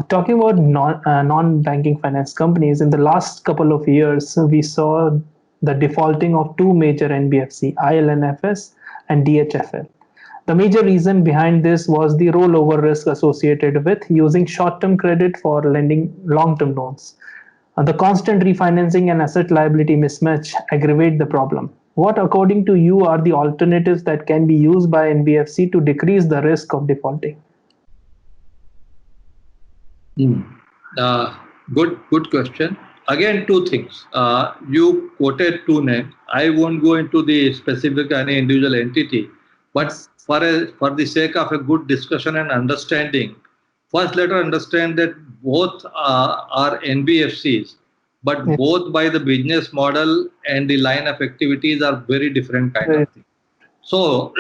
Talking about non-banking finance companies, in the last couple of years, we saw the defaulting of two major NBFC, ILNFS and DHFL. The major reason behind this was the rollover risk associated with using short-term credit for lending long-term loans. The constant refinancing and asset liability mismatch aggravate the problem. What, according to you, are the alternatives that can be used by NBFC to decrease the risk of defaulting? Good question. Again, two things. You quoted two names. I won't go into the specific any individual entity, but for the sake of a good discussion and understanding, first let us understand that both are NBFCs, but both by the business model and the line of activities are very different kind of things. So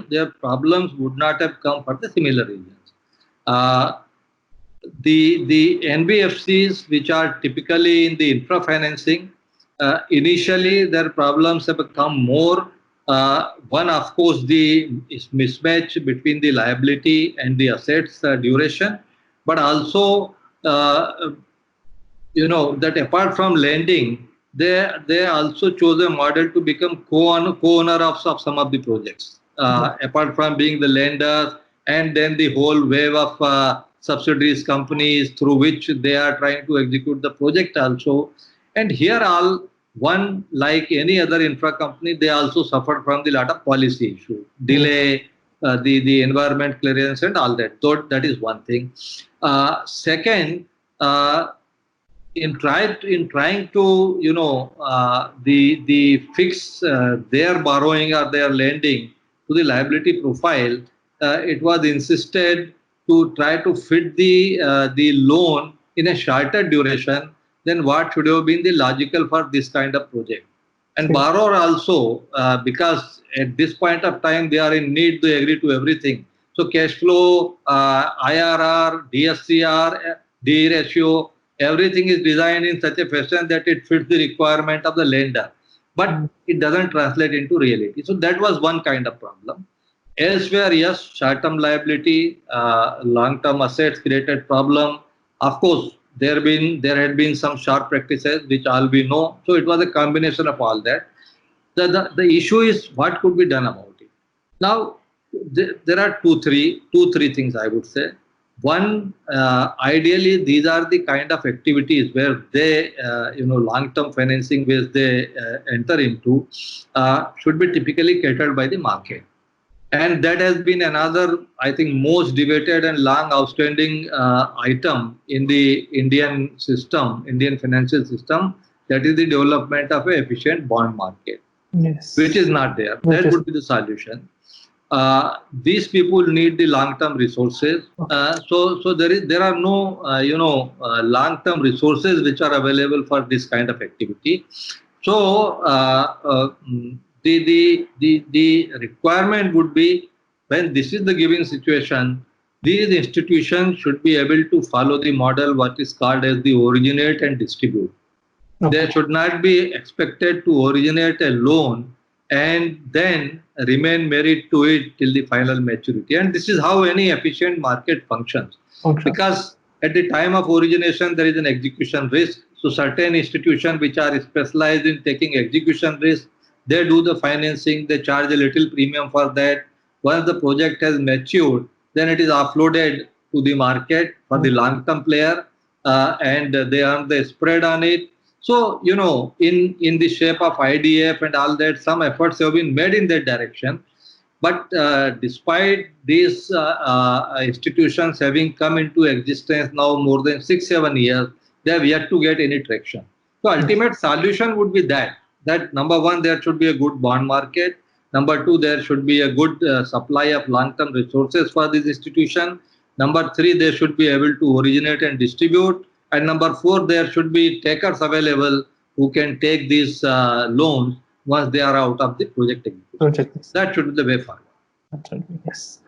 their problems would not have come for the similar reasons. The NBFCs, which are typically in the infra financing, initially their problems have become more. One, of course, the mismatch between the liability and the assets duration, but also, that apart from lending, they also chose a model to become co-owner of some of the projects. Apart from being the lenders, and then the whole wave of subsidiaries companies through which they are trying to execute the project also. And here one, like any other infra company, they also suffered from the lot of policy issue, delay, the environment clearance and all that. So that is one thing. Second, in trying to the fix their borrowing or their lending to the liability profile, it was insisted to try to fit the loan in a shorter duration than what should have been the logical for this kind of project. And borrower also, because at this point of time they are in need to agree to everything. So cash flow, IRR, DSCR, D ratio, everything is designed in such a fashion that it fits the requirement of the lender. But it doesn't translate into reality. So that was one kind of problem. Elsewhere, yes, short-term liability, long-term assets created problem. Of course, there had been some sharp practices which all we know. So it was a combination of all that. The issue is what could be done about it. Now, there are two, three things I would say. One, ideally, these are the kind of activities where they, long-term financing where they enter into, should be typically catered by the market. And that has been another, I think, most debated and long outstanding item in the Indian financial system, that is the development of an efficient bond market, which is not there. That would be the solution. These people need the long-term resources. So there are no long-term resources which are available for this kind of activity. So the requirement would be, when this is the given situation, these institutions should be able to follow the model what is called as the originate and distribute. They should not be expected to originate a loan and then remain married to it till the final maturity. And this is how any efficient market functions. Because at the time of origination, there is an execution risk. So certain institutions which are specialized in taking execution risk, they do the financing, they charge a little premium for that. Once the project has matured, then it is offloaded to the market for the long-term player, and they earn the spread on it. So, in the shape of IDF and all that, some efforts have been made in that direction. But despite these institutions having come into existence now more than 6-7 years, they have yet to get any traction. So ultimate solution would be that number one, there should be a good bond market. Number two, there should be a good supply of long-term resources for this institution. Number three, they should be able to originate and distribute. And number four, there should be takers available who can take these loans once they are out of the project execution. That should be the way forward. Absolutely, yes.